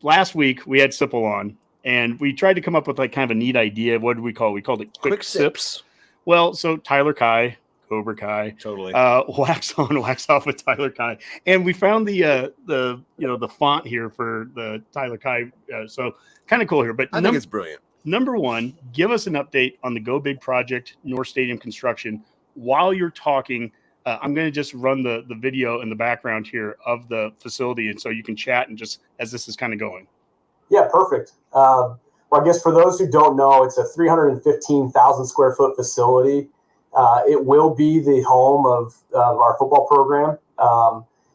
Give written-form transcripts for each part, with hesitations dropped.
last week we had Sipple on, and we tried to come up with like kind of a neat idea. What did we call it? We called it quick sips. Well, so Tyler Kai, Cobra Kai, Totally. wax on, wax off with Tyler Kai, and we found the font here for the Tyler Kai. So kind of cool here, but I think it's brilliant. Number one, give us an update on the Go Big project, North Stadium construction. While you're talking, I'm going to just run the video in the background here of the facility, and so you can chat and just as this is kind of going. Yeah, perfect. Well, I guess for those who don't know, it's a 315,000 square foot facility. It will be the home of our football program.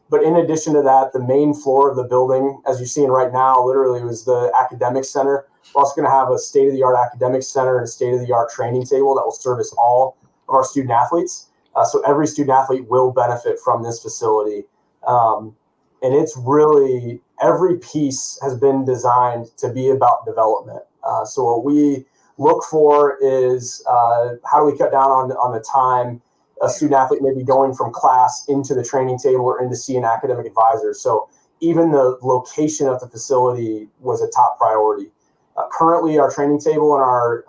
But in addition to that, the main floor of the building, as you're seeing right now, literally was the academic center. We're also going to have a state-of-the-art academic center and a state-of-the-art training table that will service all of our student athletes. So every student athlete will benefit from this facility. And it's really, every piece has been designed to be about development. So what we look for is how do we cut down on the time a student athlete may be going from class into the training table or in to see an academic advisor. So even the location of the facility was a top priority. Currently, our training table and our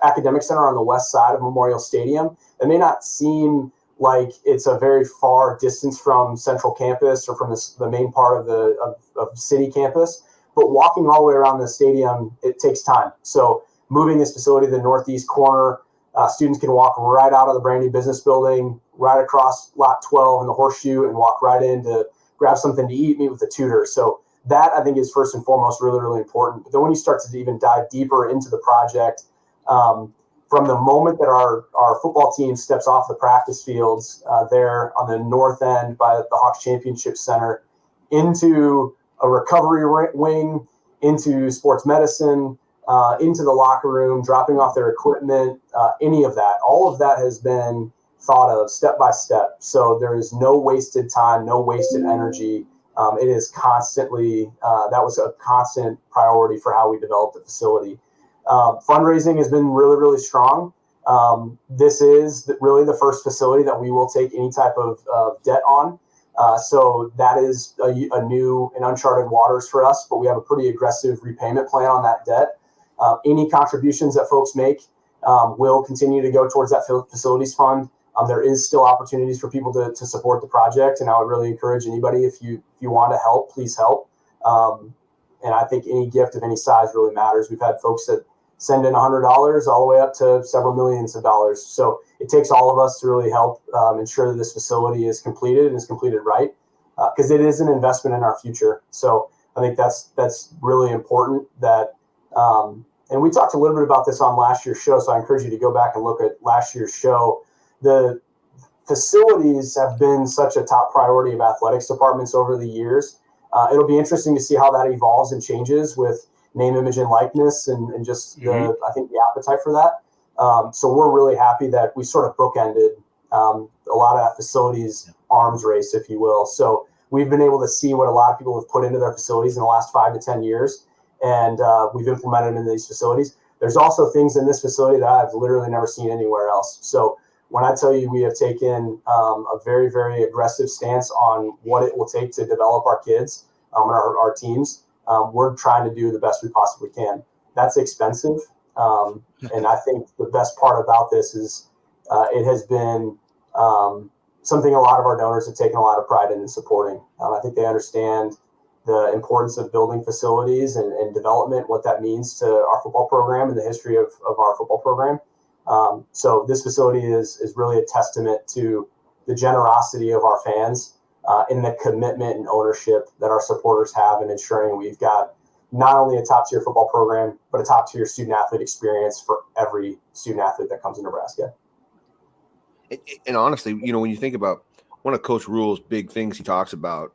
academic center are on the west side of Memorial Stadium. It may not seem like it's a very far distance from Central Campus or from the main part of the city campus, but walking all the way around the stadium, it takes time. So moving this facility to the northeast corner, students can walk right out of the brand new business building, right across lot 12 in the horseshoe, and walk right in to grab something to eat, meet with the tutor. So that, I think, is first and foremost really, really important. But then when you start to even dive deeper into the project, from the moment that our football team steps off the practice fields there on the north end by the Hawks Championship Center, into a recovery wing, into sports medicine, into the locker room, dropping off their equipment, any of that. All of that has been thought of step by step. So there is no wasted time, no wasted energy. It is constantly, that was a constant priority for how we developed the facility. Fundraising has been really, really strong. This is really the first facility that we will take any type of debt on. So that is a new and uncharted waters for us, but we have a pretty aggressive repayment plan on that debt. Any contributions that folks make will continue to go towards that facilities fund. There is still opportunities for people to support the project, and I would really encourage anybody, if you want to help, please help. And I think any gift of any size really matters. We've had folks that send in $100 all the way up to several millions of dollars. So it takes all of us to really help ensure that this facility is completed and is completed right, because it is an investment in our future. So I think that's really important. That and we talked a little bit about this on last year's show, so I encourage you to go back and look at last year's show. The facilities have been such a top priority of athletics departments over the years. It'll be interesting to see how that evolves and changes with name, image, and likeness, and just I think the appetite for that. So we're really happy that we sort of bookended a lot of that facilities arms race, if you will. So we've been able to see what a lot of people have put into their facilities in the last 5 to 10 years, and we've implemented in these facilities. There's also things in this facility that I've literally never seen anywhere else. So when I tell you we have taken a very, very aggressive stance on what it will take to develop our kids and our teams, we're trying to do the best we possibly can. That's expensive. And I think the best part about this is it has been something a lot of our donors have taken a lot of pride in supporting. I think they understand the importance of building facilities and development, what that means to our football program and the history of our football program. So this facility is really a testament to the generosity of our fans and the commitment and ownership that our supporters have in ensuring we've got not only a top-tier football program, but a top-tier student-athlete experience for every student-athlete that comes to Nebraska. And honestly, when you think about one of Coach Rule's big things he talks about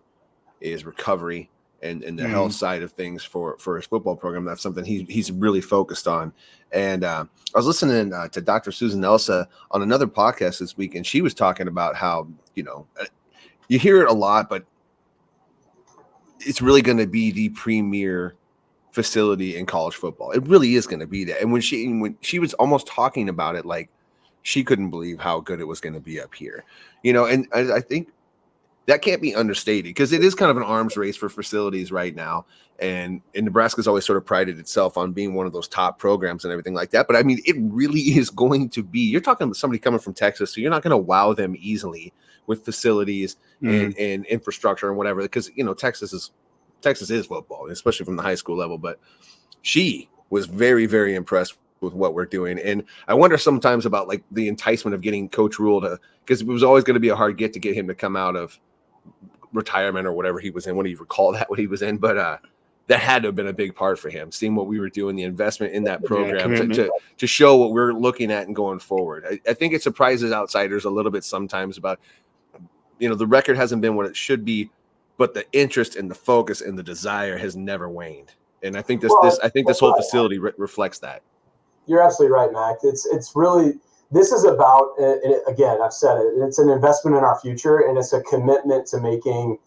is recovery and the health side of things for his football program. That's something he's really focused on. And I was listening to Dr. Susan Elsa on another podcast this week, and she was talking about how, you hear it a lot, but it's really going to be the premier facility in college football. It really is going to be that. And when she was almost talking about it, like she couldn't believe how good it was going to be up here, and I think that can't be understated, because it is kind of an arms race for facilities right now. And Nebraska's always sort of prided itself on being one of those top programs and everything like that. But I mean, it really is going to be, you're talking about somebody coming from Texas, so you're not going to wow them easily with facilities and infrastructure and whatever, because, you know, Texas is football, especially from the high school level. But she was very, very impressed with what we're doing. And I wonder sometimes about like the enticement of getting Coach Rule to, because it was always going to be a hard get to get him to come out of retirement or whatever he was in. What do you recall that what he was in? But that had to have been a big part for him, seeing what we were doing, the investment in that program to show what we're looking at and going forward. I think it surprises outsiders a little bit sometimes about, you know, the record hasn't been what it should be, but the interest and the focus and the desire has never waned. And I think this whole facility reflects that. You're absolutely right, Mac. It's really, this is about, and again, I've said it, it's an investment in our future, and it's a commitment to making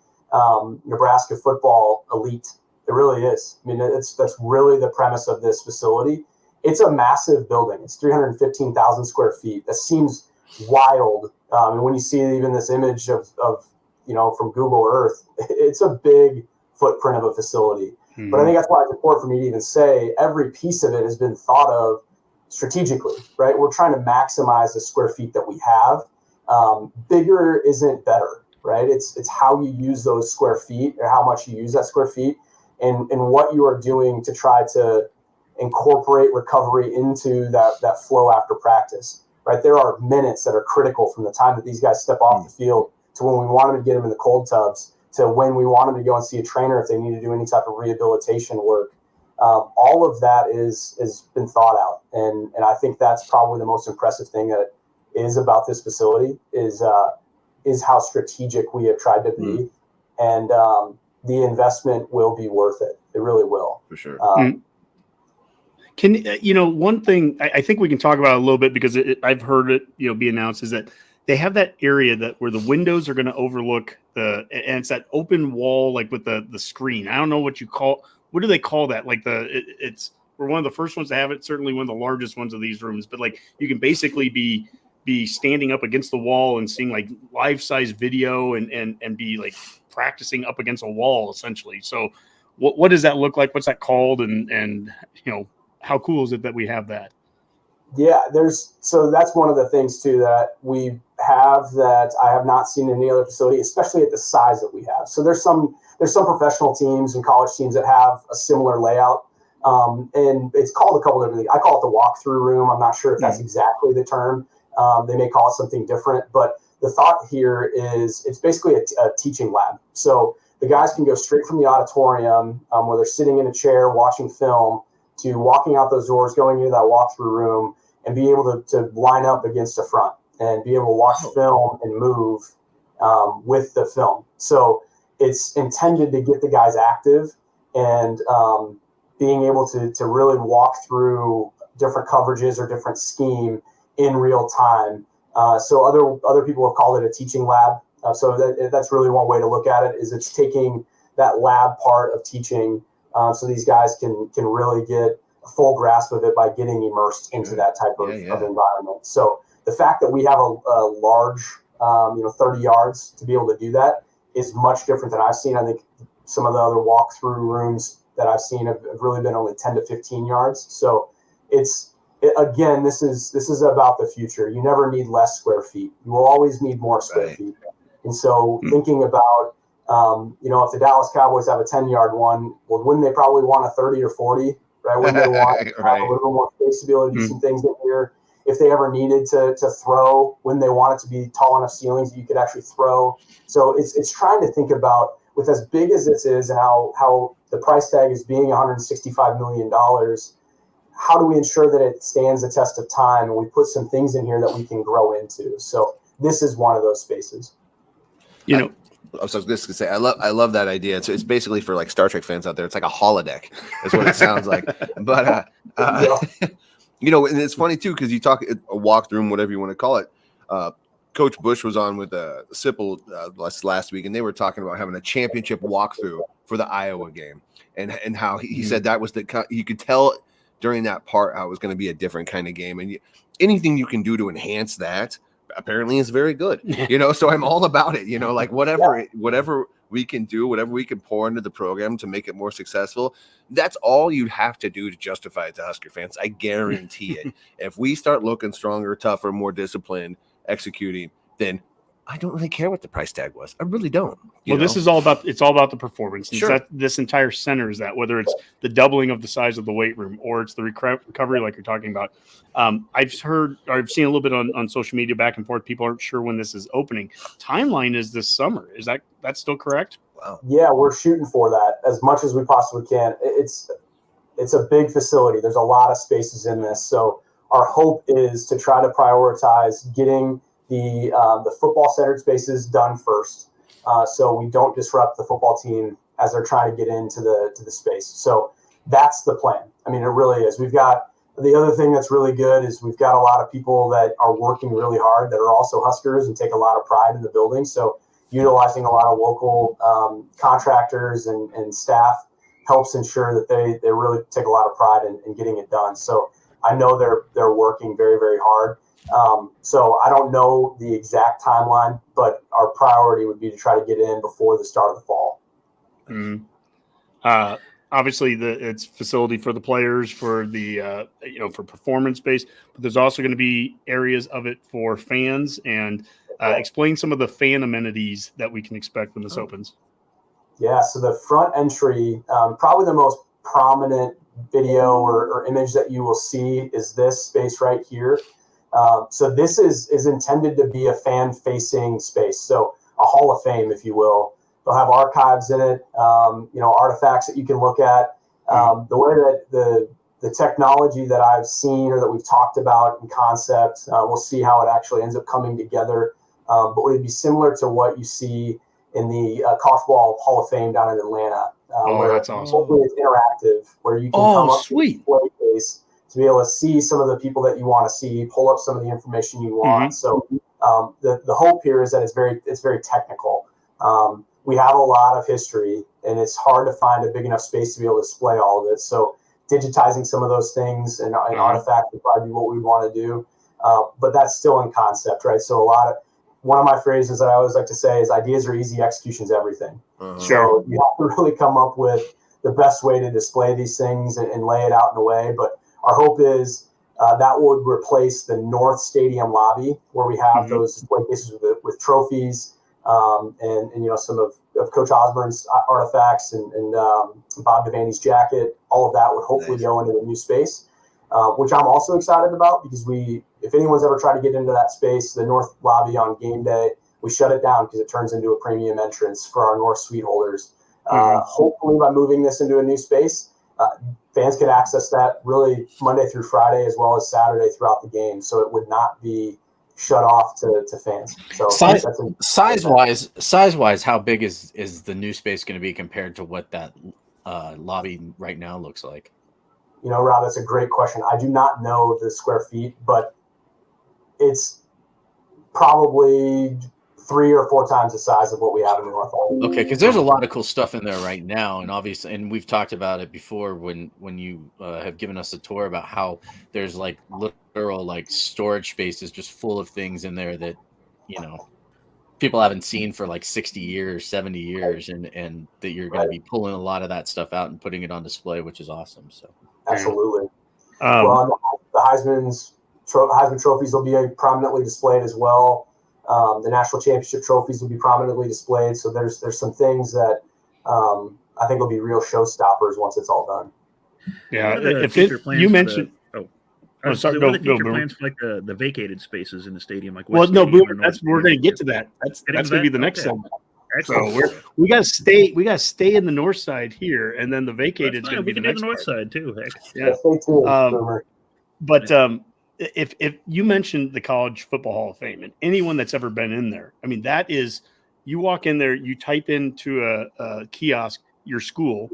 Nebraska football elite. It really is. I mean, that's really the premise of this facility. It's a massive building. It's 315,000 square feet. That seems wild. And when you see even this image of you know, from Google Earth, it's a big footprint of a facility. Mm-hmm. But I think that's why it's important for me to even say every piece of it has been thought of strategically, right? We're trying to maximize the square feet that we have. Bigger isn't better, right? It's how you use those square feet, or how much you use that square feet, and what you are doing to try to incorporate recovery into that flow after practice, right? There are minutes that are critical from the time that these guys step off the field to when we want them to get them in the cold tubs, to when we want them to go and see a trainer if they need to do any type of rehabilitation work. All of that is been thought out, and I think that's probably the most impressive thing that is about this facility is how strategic we have tried to be, and the investment will be worth it. It really will, for sure. Can you know, one thing I think we can talk about a little bit, because I've heard it, you know, be announced, is that they have that area that where the windows are going to overlook and it's that open wall, like with the screen. I don't know what do they call that? Like we're one of the first ones to have it, certainly one of the largest ones of these rooms, but like you can basically be standing up against the wall and seeing like life size video and be like practicing up against a wall essentially. So what does that look like? What's that called? And you know, how cool is it that we have that? Yeah, so that's one of the things too that we have that I have not seen in any other facility, especially at the size that we have. So there's some professional teams and college teams that have a similar layout, and it's called a couple of different things. I call it the walkthrough room. I'm not sure if that's exactly the term. They may call it something different, but the thought here is it's basically a teaching lab. So the guys can go straight from the auditorium where they're sitting in a chair watching film to walking out those doors, going into that walkthrough room, and be able to line up against the front and be able to watch film and move with the film. So it's intended to get the guys active and being able to really walk through different coverages or different scheme in real time. So other people have called it a teaching lab. So that's really one way to look at it, is it's taking that lab part of teaching so these guys can really get a full grasp of it by getting immersed into that type of environment. So the fact that we have a large, 30 yards to be able to do that is much different than I've seen. I think some of the other walkthrough rooms that I've seen have really been only 10 to 15 yards. So again, this is about the future. You never need less square feet. You will always need more square feet. And so thinking about, if the Dallas Cowboys have a 10-yard one, well, wouldn't they probably want a 30 or 40, right? Wouldn't they want a little more space to be able to do some things in here? If they ever needed to throw, wouldn't they want it to be tall enough ceilings that you could actually throw? So it's trying to think about, with as big as this is and how the price tag is being $165 million, how do we ensure that it stands the test of time and we put some things in here that we can grow into? So this is one of those spaces. I was just going to say, I love that idea. It's basically for like Star Trek fans out there. It's like a holodeck is what it sounds like. But, and it's funny too, because you talk a walkthrough, whatever you want to call it. Coach Bush was on with Sipple last week, and they were talking about having a championship walkthrough for the Iowa game, and how he said that was you could tell during that part how it was going to be a different kind of game, and anything you can do to enhance that, apparently is very good, so I'm all about it, like whatever we can do, whatever we can pour into the program to make it more successful. That's all you'd have to do to justify it to Husker fans. I guarantee it. If we start looking stronger, tougher, more disciplined, executing, then I don't really care what the price tag was. I really don't. This is all about the performance. Sure. This entire center is that, whether it's the doubling of the size of the weight room or it's the recovery like you're talking about. I've seen a little bit on social media back and forth. People aren't sure when this is opening. Timeline is this summer. Is that's still correct? Wow. Yeah, we're shooting for that as much as we possibly can. It's a big facility. There's a lot of spaces in this. So our hope is to try to prioritize getting the football-centered spaces done first, so we don't disrupt the football team as they're trying to get into the space. So that's the plan. I mean, it really is. We've got the other thing that's really good is we've got a lot of people that are working really hard that are also Huskers and take a lot of pride in the building. So utilizing a lot of local contractors and staff helps ensure that they really take a lot of pride in getting it done. So I know they're working very, very hard. So I don't know the exact timeline, but our priority would be to try to get in before the start of the fall. Mm-hmm. Obviously, it's facility for the players, for the for performance based, but there's also going to be areas of it for fans. And explain some of the fan amenities that we can expect when this opens. Yeah, so the front entry, probably the most prominent video or image that you will see is this space right here. So this is intended to be a fan-facing space, so a Hall of Fame, if you will. They'll have archives in it, artifacts that you can look at. The way that the technology that I've seen or that we've talked about in concept, we'll see how it actually ends up coming together. But it would be similar to what you see in the College Football Hall of Fame down in Atlanta. Where that's awesome. Hopefully it's interactive, where you can come up to the display case to be able to see some of the people that you want to see, pull up some of the information you want. So the hope here is that it's very technical. We have a lot of history, and it's hard to find a big enough space to be able to display all of it. So digitizing some of those things and artifacts would probably be what we want to do. But that's still in concept, right? So one of my phrases that I always like to say is ideas are easy, execution's everything. So you have to really come up with the best way to display these things and lay it out in a way. But our hope is that would replace the North Stadium lobby where we have those display cases with trophies and some of Coach Osborne's artifacts and Bob Devaney's jacket. All of that would hopefully go into the new space, which I'm also excited about because if anyone's ever tried to get into that space, the North lobby on game day, we shut it down because it turns into a premium entrance for our North suite holders. Hopefully by moving this into a new space, fans could access that really Monday through Friday as well as Saturday throughout the game. So it would not be shut off to fans. So size wise, how big is the new space going to be compared to what that lobby right now looks like? Rob, that's a great question. I do not know the square feet, but it's probably 3 or 4 times the size of what we have in the North Hall. Okay, because there's a lot of cool stuff in there right now, and obviously, and we've talked about it before when you have given us a tour about how there's like literal like storage spaces just full of things in there that people haven't seen for like 60 years, 70 years, and that you're going to be pulling a lot of that stuff out and putting it on display, which is awesome. So absolutely. Well, the Heisman trophies will be prominently displayed as well. The national championship trophies will be prominently displayed. So there's some things that I think will be real showstoppers once it's all done. Yeah, you mentioned. Sorry, what are the future plans for like the vacated spaces in the stadium? Like we're going to get to that. That's going to be the next segment. So we got to stay in the north side here, and then the vacated is going to be the next north side too. Heck. Yeah. But if you mentioned the College Football Hall of Fame, and anyone that's ever been in there, I mean, that is, you walk in there, you type into a kiosk your school,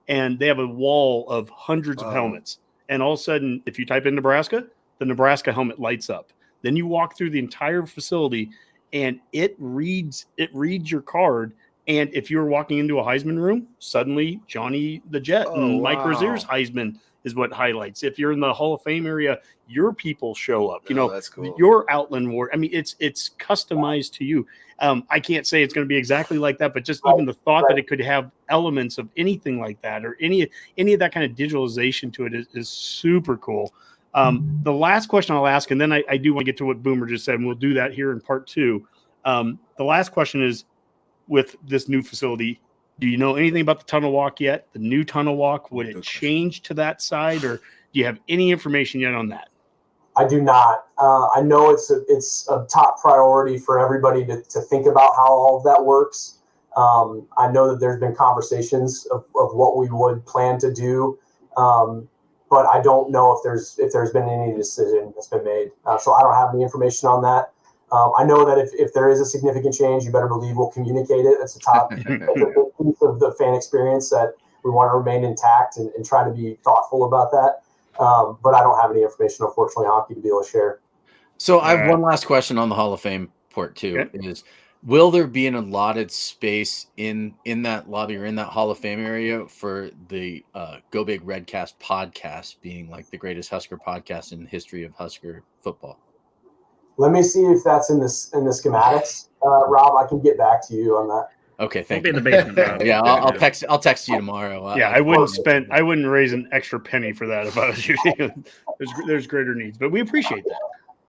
and they have a wall of hundreds of helmets. And all of a sudden, if you type in Nebraska, the Nebraska helmet lights up. Then you walk through the entire facility, and it reads your card, And if you're walking into a Heisman room, suddenly Johnny the Jet and Mike Rozier's Heisman is what highlights. If you're in the Hall of Fame area, your people show up. That's cool. Your Outland Ward. I mean, it's customized to you. I can't say it's going to be exactly like that, but just even the thought that it could have elements of anything like that or any of that kind of digitalization to it is super cool. The last question I'll ask, and then I do want to get to what Boomer just said, and we'll do that here in part 2. The last question is, with this new facility, do you know anything about the tunnel walk yet? The new tunnel walk, would it change to that side, or do you have any information yet on that? I do not. I know it's a top priority for everybody to think about how all of that works. I know that there's been conversations of what we would plan to do, but I don't know if there's been any decision that's been made. So I don't have any information on that. I know that if there is a significant change, you better believe we'll communicate it. It's a top piece of the fan experience that we want to remain intact and try to be thoughtful about that. But I don't have any information, unfortunately, Hockey, to be able to share. So I have one last question on the Hall of Fame part 2. Okay. Is, will there be an allotted space in that lobby or in that Hall of Fame area for the Go Big Redcast podcast, being like the greatest Husker podcast in the history of Husker football? Let me see if that's in the schematics, Rob. I can get back to you on that. Okay, thank Be you. in the basement, Rob. Yeah, I'll text you tomorrow. I wouldn't raise an extra penny for that if I was you. There's greater needs, but we appreciate that.